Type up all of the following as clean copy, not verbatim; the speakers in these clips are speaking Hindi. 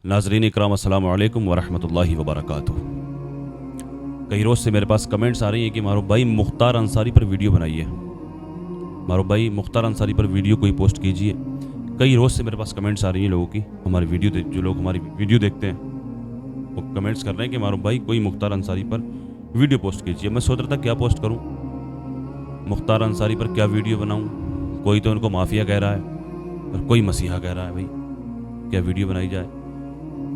नाज़रीन इकराम अस्सलामु अलैकुम वरहमतुल्लाहि वबरकातुहू। कई रोज़ से मेरे पास कमेंट्स आ रही हैं कि मारूफ भाई मुख्तार अंसारी पर वीडियो बनाइए, मारूफ भाई मुख्तार अंसारी पर वीडियो कोई पोस्ट कीजिए। कई रोज़ से मेरे पास कमेंट्स आ रही हैं लोगों की, हमारी वीडियो जो लोग हमारी वीडियो देखते हैं वो कमेंट्स कर रहे हैं कि मारूफ भाई कोई मुख्तार अंसारी पर वीडियो पोस्ट कीजिए। मैं सोच रहा था क्या पोस्ट करूँ, मुख्तार अंसारी पर क्या वीडियो बनाऊँ। कोई तो उनको माफिया कह रहा है और कोई मसीहा कह रहा है, भाई क्या वीडियो बनाई जाए।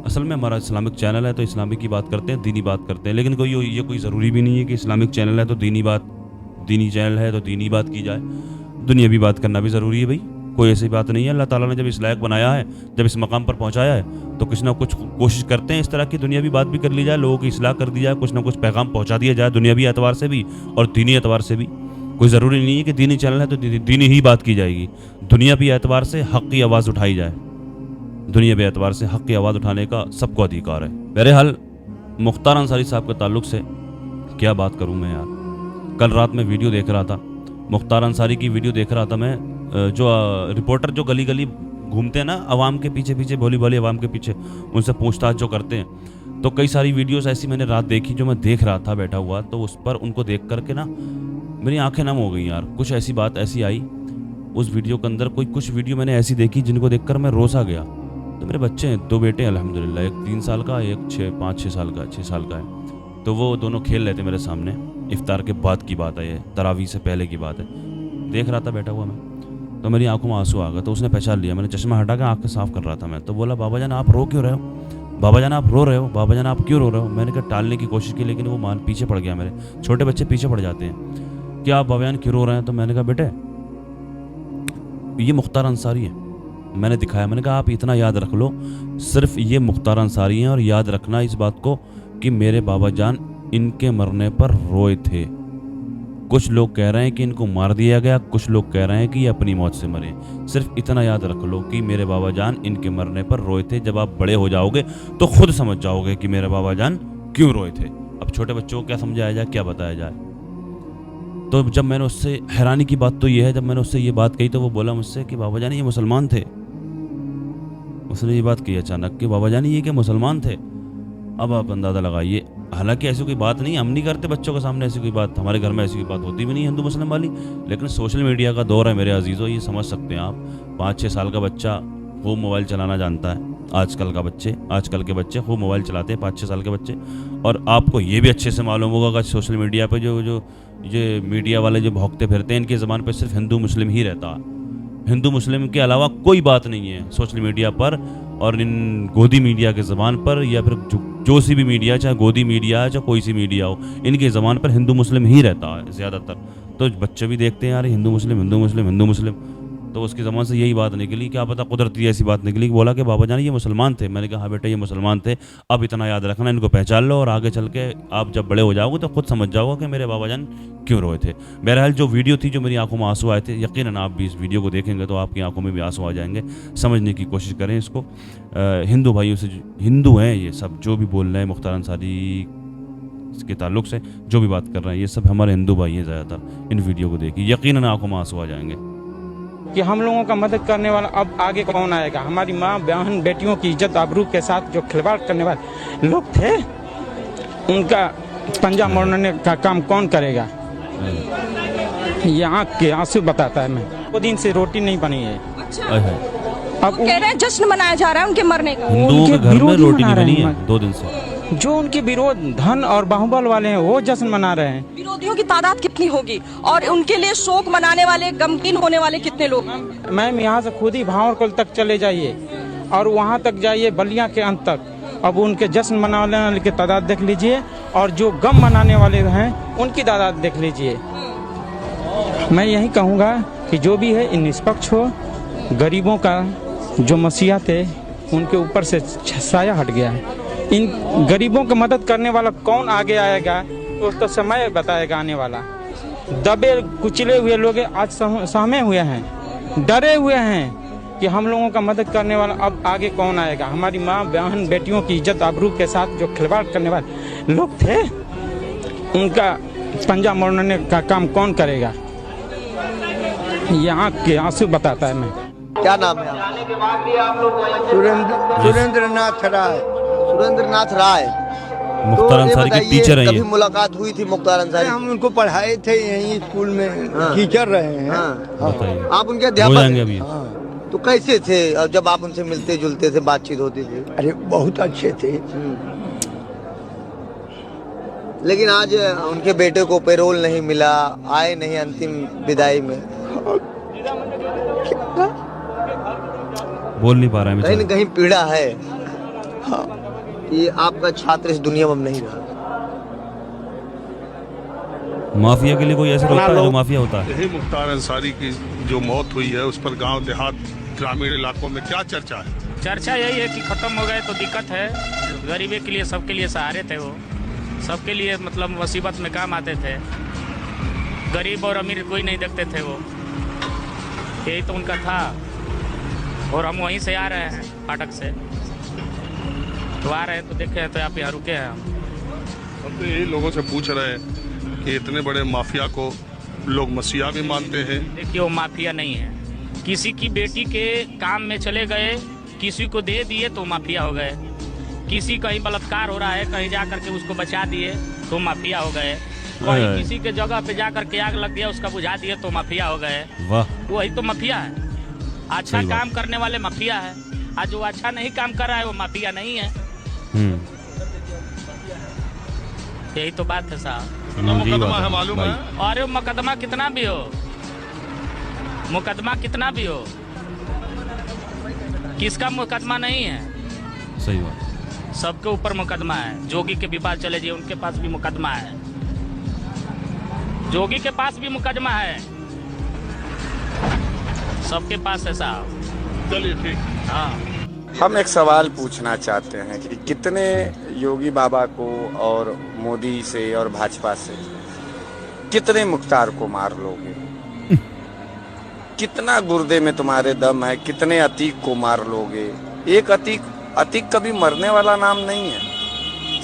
असल में हमारा इस्लामिक चैनल है तो इस्लामिक की बात करते हैं, दीनी बात करते हैं, लेकिन ये कोई ज़रूरी भी नहीं है कि इस्लामिक चैनल है तो दीनी चैनल है तो दीनी बात की जाए। दुनियावी बात करना भी ज़रूरी है भाई, कोई ऐसी बात नहीं है। अल्लाह ताला ने जब इस लायक बनाया है, जब इस मकाम पर पहुंचाया है तो कुछ ना कुछ कोशिश करते हैं इस तरह की दुनियावी बात भी कर ली जाए, लोगों की इस्लाह कर दी जाए, कुछ ना कुछ पैगाम पहुँचा दिया जाए दुनियावी एतबार से भी और दीनी एतबार से भी। कोई ज़रूरी नहीं है कि दीनी चैनल है तो दीनी ही बात की जाएगी, दुनियावी एतबार से हक़ की आवाज़ उठाई जाए। दुनियावी एतबार से हक़ की आवाज़ उठाने का सबको अधिकार है। बहरहाल मुख्तार अंसारी साहब के ताल्लुक़ से क्या बात करूं मैं यार। कल रात में वीडियो देख रहा था, मुख्तार अंसारी की वीडियो देख रहा था मैं। जो रिपोर्टर जो गली गली घूमते हैं ना अवाम के पीछे पीछे, भोली भाली अवाम के पीछे, उनसे पूछताछ जो करते हैं, तो कई सारी वीडियोस ऐसी मैंने रात देखी जो मैं देख रहा था बैठा हुआ, तो उस पर उनको देख करके ना मेरी आंखें नम हो गई यार। कुछ ऐसी बात ऐसी आई उस वीडियो के अंदर, कुछ वीडियो मैंने ऐसी देखी जिनको देखकर मैं रोसा गया। तो मेरे बच्चे हैं, 2 बेटे अल्हम्दुलिल्लाह, एक 3 साल का, एक 5-6 साल का है। तो वो दोनों खेल रहे थे मेरे सामने। इफ्तार के बाद की बात है, ये तरावी से पहले की बात है। देख रहा था बैठा हुआ मैं, तो मेरी आंखों में आंसू आ गए। तो उसने पहचान लिया, मैंने चश्मा हटा के आँखें साफ कर रहा था मैं। तो बोला, बाबा जान आप रो क्यों रहे हो, बाबा जान आप रो रहे हो, बाबा जान आप क्यों रो रहे हो। मैंने कहा टालने की कोशिश की, लेकिन वो पीछे पड़ गया। मेरे छोटे बच्चे पीछे पड़ जाते हैं, क्या आप बाबा जान क्यों रो रहे हैं। तो मैंने कहा बेटे ये मुख्तार अंसारी है। मैंने दिखाया, मैंने कहा आप इतना याद रख लो, सिर्फ ये मुख्तार अंसारी हैं, और याद रखना इस बात को कि मेरे बाबा जान इनके मरने पर रोए थे। कुछ लोग कह रहे हैं कि इनको मार दिया गया, कुछ लोग कह रहे हैं कि ये अपनी मौत से मरे। सिर्फ इतना याद रख लो कि मेरे बाबा जान इनके मरने पर रोए थे। जब आप बड़े हो जाओगे तो खुद समझ जाओगे कि मेरे बाबा जान क्यों रोए थे। अब छोटे बच्चों को क्या समझाया जाए, क्या बताया जाए। तो जब मैंने उससे, हैरानी की बात तो ये है, जब मैंने उससे ये बात कही तो वो बोला मुझसे कि बाबा जान ये मुसलमान थे। उसने ये बात कही अचानक कि बाबा जान ये कि मुसलमान थे। अब आप अंदाज़ा लगाइए, हालांकि ऐसी कोई बात नहीं, हम नहीं करते बच्चों के सामने ऐसी कोई बात, हमारे घर में ऐसी कोई बात होती भी नहीं हिंदू मुस्लिम वाली, लेकिन सोशल मीडिया का दौर है मेरे अजीज़ों, ये समझ सकते हैं आप। 5-6 साल का बच्चा खूब मोबाइल चलाना जानता है। आजकल के बच्चे खूब मोबाइल चलाते हैं, 5-6 साल के बच्चे। और आपको ये भी अच्छे से मालूम होगा कि सोशल मीडिया पर जो ये मीडिया वाले जो भौंकते फिरते हैं, इनकी ज़बान पर सिर्फ हिंदू मुस्लिम ही रहता है। हिंदू मुस्लिम के अलावा कोई बात नहीं है सोशल मीडिया पर और इन गोदी मीडिया के ज़बान पर, या फिर जो सी भी मीडिया, चाहे गोदी मीडिया है चाहे कोई सी मीडिया हो, इनके ज़बान पर हिंदू मुस्लिम ही रहता है ज़्यादातर। तो बच्चे भी देखते हैं यार हिंदू मुस्लिम, तो उसकी ज़बान से यही बात निकली, क्या पता कुदरती ऐसी बात निकली कि बोला कि बाबा जान ये मुसलमान थे। मैंने कहा हाँ बेटा ये मुसलमान थे, अब इतना याद रखना, इनको पहचान लो, और आगे चल के आप जब बड़े हो जाओगे तो खुद समझ जाओगे कि मेरे बाबा जान क्यों रोए थे। बहरहाल जो वीडियो थी, जो मेरी आंखों में आंसू आए थे, यकीनन आप भी इस वीडियो को देखेंगे तो आपकी आंखों में भी आंसू आ जाएंगे। समझने की कोशिश करें इसको। हिंदू भाइयों से, हिंदू हैं ये सब, जो भी बोल रहे हैं मुख्तार अंसारी के ताल्लुक़ से जो भी बात कर रहे हैं, ये सब हमारे हिंदू भाई हैं ज़्यादातर। इन वीडियो को देखिए, यकीनन आंखों में आंसू आ जाएंगे कि हम लोगों का मदद करने वाला अब आगे कौन आएगा। हमारी माँ बहन बेटियों की इज्जत आबरू के साथ जो खिलवाड़ करने वाले लोग थे, उनका पंजा मोड़ने का काम कौन करेगा। ये आँख के आंसू बताता है। मैं 2 दिन से रोटी नहीं बनी है। अब कह रहे हैं जश्न मनाया जा रहा है उनके मरने का। हिंदुओं के घर में रोटी नहीं बनी है 2 दिन से। जो उनके विरोध धन और बाहुबल वाले हैं वो जश्न मना रहे हैं। विरोधियों की तादाद कितनी होगी और उनके लिए शोक मनाने वाले, गमगीन होने वाले कितने लोग। मैम यहाँ से खुद ही भावरकुल तक चले जाइए और वहाँ तक जाइए, बलिया के अंत तक। अब उनके जश्न मनाने वाले की तादाद देख लीजिए और जो गम मनाने वाले हैं उनकी तादाद देख लीजिए। मैं यही कहूँगा कि जो भी है निष्पक्ष हो। गरीबों का जो मसीहा थे उनके ऊपर से साया हट गया है। इन गरीबों की मदद करने वाला कौन आगे आएगा तो समय बताएगा आने वाला। दबे कुचले हुए लोग आज सहमे हुए हैं, डरे हुए हैं कि हम लोगों का मदद करने वाला अब आगे कौन आएगा। हमारी माँ बहन बेटियों की इज्जत आबरू के साथ जो खिलवाड़ करने वाले लोग थे, उनका पंजा मोड़ने का काम कौन करेगा। ये आँख के आंसू बताता है। मैं क्या नाम है आपका? सुरेंद्र नाथ राय। सुरेंद्र नाथ राय मुख्तार अंसारी के टीचर हैं कभी ये। मुलाकात हुई थी मुख्तार अंसारी? हम उनको पढ़ाए थे यहीं स्कूल में, टीचर रहे हैं। बताइए, आप उनके हो अध्यापक जाएंगे हैं? अभी। तो कैसे थे और जब आप उनसे मिलते जुलते थे, बातचीत होती थी? अरे बहुत अच्छे थे। लेकिन आज उनके बेटे को पेरोल नहीं मिला, आए नहीं अंतिम विदाई में, बोल नहीं पा रहा है कहीं न बेचारा। कहीं पीड़ा है कि आपका छात्र इस दुनिया में नहीं रहा। माफिया के लिए कोई ऐसा होता है जो माफिया होता है? यही मुख्तार अंसारी की जो मौत हुई है उस पर गांव देहात ग्रामीण इलाकों में क्या चर्चा है? चर्चा यही है कि ख़त्म हो गए तो दिक्कत है। गरीबी के लिए, सबके लिए सहारे थे वो, सबके लिए मतलब मुसीबत में काम आते थे। गरीब और अमीर कोई नहीं देखते थे वो, यही तो उनका था। और हम वहीं से आ रहे हैं फाटक से, तो आ रहे हैं तो देखे हैं तो आप यहाँ रुके हैं हम। हम तो यही लोगों से पूछ रहे हैं कि इतने बड़े माफिया को लोग मसीहा भी मानते हैं। देखिए वो माफिया नहीं है, किसी की बेटी के काम में चले गए, किसी को दे दिए तो माफिया हो गए। किसी कहीं बलात्कार हो रहा है, कहीं जा करके उसको बचा दिए तो माफिया हो गए। कहीं किसी के जगह पे जा करके आग लग गया, उसका बुझा दिए तो माफिया हो गए। वाह, वही तो माफिया है। अच्छा सही बात। काम करने वाले माफिया है, आज जो अच्छा नहीं काम कर रहा है वो माफिया नहीं है। यही तो बात है साहब। यही बात है मालूम भाई। है। और मुकदमा कितना भी हो, मुकदमा कितना भी हो, किसका मुकदमा नहीं है? सही बात। सबके ऊपर मुकदमा है। जोगी के भी पास चले जाइए, उनके पास भी मुकदमा है। जोगी के पास भी मुकदमा है, सबके पास है साहब। चलिए ठीक। हाँ, हम एक सवाल पूछना चाहते हैं कि कितने योगी बाबा को और मोदी से और भाजपा से कितने मुख्तार को मार लोगे? कितना गुर्दे में तुम्हारे दम है? कितने अतीक को मार लोगे? एक अतीक कभी मरने वाला नाम नहीं है।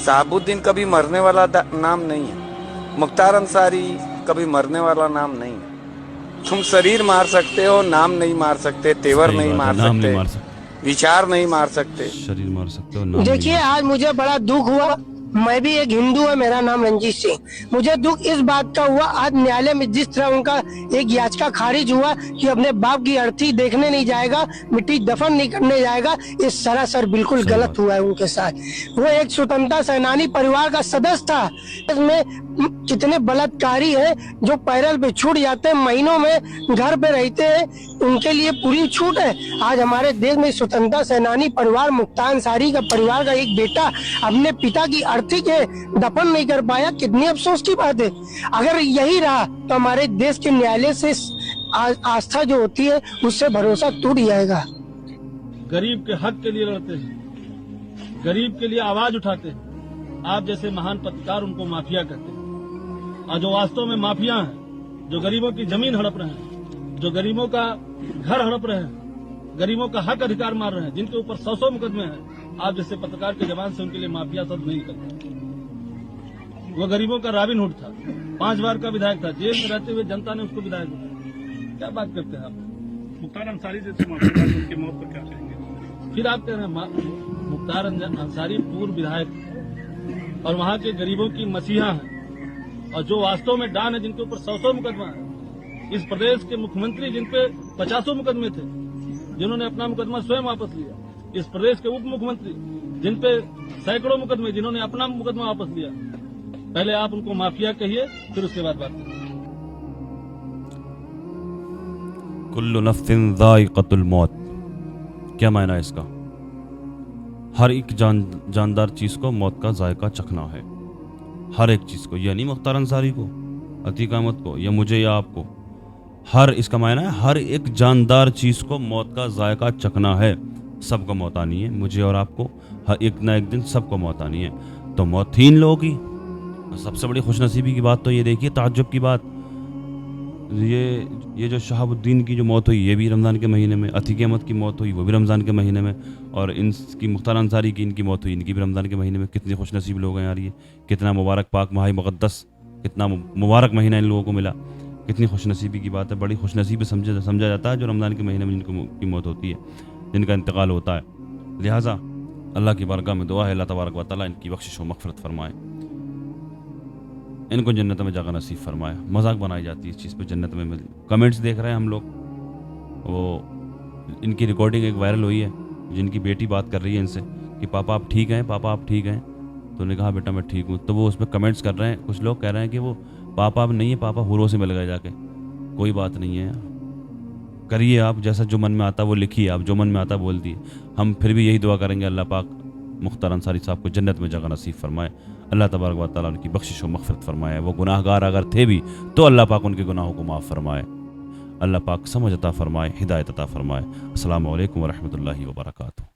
शहाबुद्दीन कभी मरने वाला नाम नहीं है। मुख्तार अंसारी कभी मरने वाला नाम नहीं है। तुम शरीर मार सकते हो, नाम नहीं मार सकते, तेवर सही नहीं बात है, मार नाम नहीं सकते, मार सकते, विचार नहीं मार सकते। शरीर मार सकते हो, नाम नहीं देखिए मार आज मुझे बड़ा दुख हुआ। मैं भी एक हिंदू है, मेरा नाम रंजीत सिंह। मुझे दुख इस बात का हुआ, आज न्यायालय में जिस तरह उनका एक याचिका खारिज हुआ कि अपने बाप की अर्थी देखने नहीं जाएगा, मिट्टी दफन नहीं करने जाएगा, ये सरासर बिल्कुल सही गलत बात। हुआ है उनके साथ। वो एक स्वतंत्रता सेनानी परिवार का सदस्य था। इसमें कितने बलात्कारी हैं जो पैरल पे छूट जाते हैं, महीनों में घर पे रहते हैं, उनके लिए पूरी छूट है। आज हमारे देश में स्वतंत्रता सेनानी परिवार मुख्तार अंसारी का परिवार का एक बेटा अपने पिता की अर्थी के दफन नहीं कर पाया, कितनी अफसोस की बात है। अगर यही रहा तो हमारे देश के न्यायालय से आस्था जो होती है उससे भरोसा टूट जाएगा। गरीब के हक के लिए लड़ते हैं, गरीब के लिए आवाज उठाते हैं। आप जैसे महान पत्रकार उनको माफिया कहते हैं, और जो वास्तव में माफिया हैं, जो गरीबों की जमीन हड़प रहे हैं, जो गरीबों का घर हड़प रहे हैं, गरीबों का हक अधिकार मार रहे हैं, जिनके ऊपर 100 मुकदमे हैं, आप जैसे पत्रकार के जबान से उनके लिए माफिया शब्द नहीं करते। वो गरीबों का रॉबिन हुड था, 5 बार का विधायक था, जेल में रहते हुए जनता ने उसको विधायक बनाया। क्या बात करते हैं आप? मुख्तार अंसारी जैसे माफिया उनकी मौत पर क्या कहेंगे? फिर आप कह रहे हैं मुख्तार अंसारी पूर्व विधायक और वहाँ के गरीबों की मसीहा है, और जो वास्तव में डान है, जिनके ऊपर 100 मुकदमा है। इस प्रदेश के मुख्यमंत्री जिन पे 50 मुकदमे थे, जिन्होंने अपना मुकदमा स्वयं वापस लिया। इस प्रदेश के उप मुख्यमंत्री जिन पे सैकड़ों मुकदमे, जिन्होंने अपना मुकदमा वापस लिया। पहले आप उनको माफिया कहिए, फिर उसके बाद बात करिए। कुल्लु नफ्सिन ज़ाइक़तुल मौत, क्या मायना है इसका? हर एक जानदार चीज़ को मौत का जायका चखना है, हर एक चीज़ को। यानी मुख्तार अंसारी को, अतीक अहमद को, या मुझे या आपको, हर इसका मायना है हर एक जानदार चीज़ को मौत का जायका चखना है। सबको मौत आनी है, मुझे और आपको हर एक ना एक दिन सबको मौत आनी है। तो मौत थी इन लोगों की। सबसे बड़ी खुशनसीबी की बात तो ये देखिए, ताज्जुब की बात, ये जो शहाबुद्दीन की जो मौत हुई ये भी रमज़ान के महीने में, अतीक अहमद की मौत हुई वो भी रमज़ान के महीने में, और इनकी मुख्तार अंसारी की इनकी मौत हुई इनकी भी रमज़ान के महीने में। कितने खुशनसीब लोग हैं यार, ये कितना मुबारक पाक माह मुक़द्दस, कितना मुबारक महीना इन लोगों को मिला। कितनी खुशनसीबी की बात है, बड़ी खुशनसीबी समझा जाता है जो रमज़ान के महीने में जिनको की मौत होती है। जिनका इंतकाल होता है। लिहाजा अल्लाह की बारगाह में दुआ है अल्लाह तबारक व तआला इनकी बख्शिश व मग़फ़िरत फरमाए, इनको जन्नत में जगह नसीब फरमाए। मजाक बनाई जाती है इस चीज़ पे, जन्नत में मिल। कमेंट्स देख रहे हैं हम लोग, वो इनकी रिकॉर्डिंग एक वायरल हुई है, जिनकी बेटी बात कर रही है इनसे कि पापा आप ठीक हैं, पापा आप ठीक हैं। तो उन्होंने कहा बेटा मैं ठीक हूँ। तो वो उस पर कमेंट्स कर रहे हैं, कुछ लोग कह रहे हैं कि वो पापा अब नहीं है, पापा हुरों से मिल गए जाके। कोई बात नहीं है, करिए आप जैसा जो मन में आता वो लिखिए, आप जो मन में आता बोल दिए। हम फिर भी यही दुआ करेंगे अल्लाह पाक मुख्तार अंसारी साहब को जन्नत में जगह नसीब फरमाए, अल्लाह तबारक व तआला उनकी बख्शिश व मग़फ़िरत फरमाए। वो गुनाहगार अगर थे भी तो अल्लाह पाक उनके गुनाहों को माफ़ फरमाए, अल्लाह पाक समझ अता फरमाए, हिदायत अता फरमाए। अस्सलामु अलैकुम व रहमतुल्लाहि व बरकातुहू।